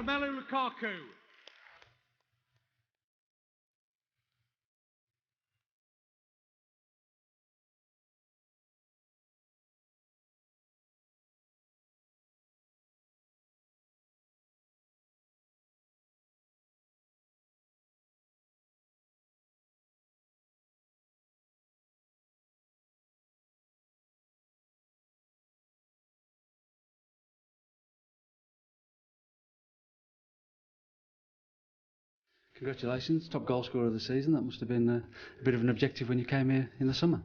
Romelu Lukaku. Congratulations, top goal scorer of the season. That must have been a bit of an objective when you came here in the summer.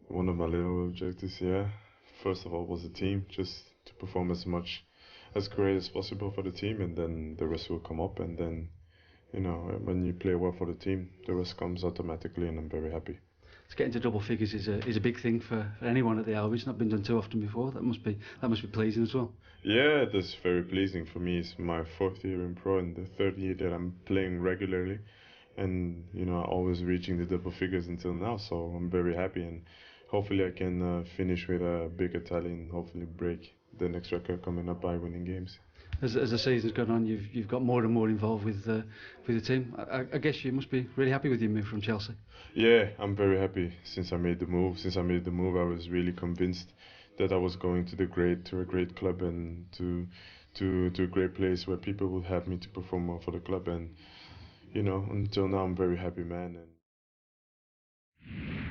One of my little objectives, yeah. First of all was the team, just to perform as great as possible for the team, and then the rest will come up. And then, when you play well for the team, the rest comes automatically, and I'm very happy. To get into double figures is a big thing for anyone at the Albion. It's not been done too often before. That must be pleasing as well. Yeah, that's very pleasing for me. It's my 4th year in pro and the 3rd year that I'm playing regularly, and always reaching the double figures until now. So I'm very happy, and hopefully I can finish with a bigger tally and hopefully break the next record coming up by winning games. As the season's gone on, you've got more and more involved with the team. I guess you must be really happy with your move from Chelsea. Yeah, I'm very happy since I made the move. Since I made the move, I was really convinced that I was going to a great club and to a great place where people would have me to perform more for the club. And until now, I'm very happy, man. And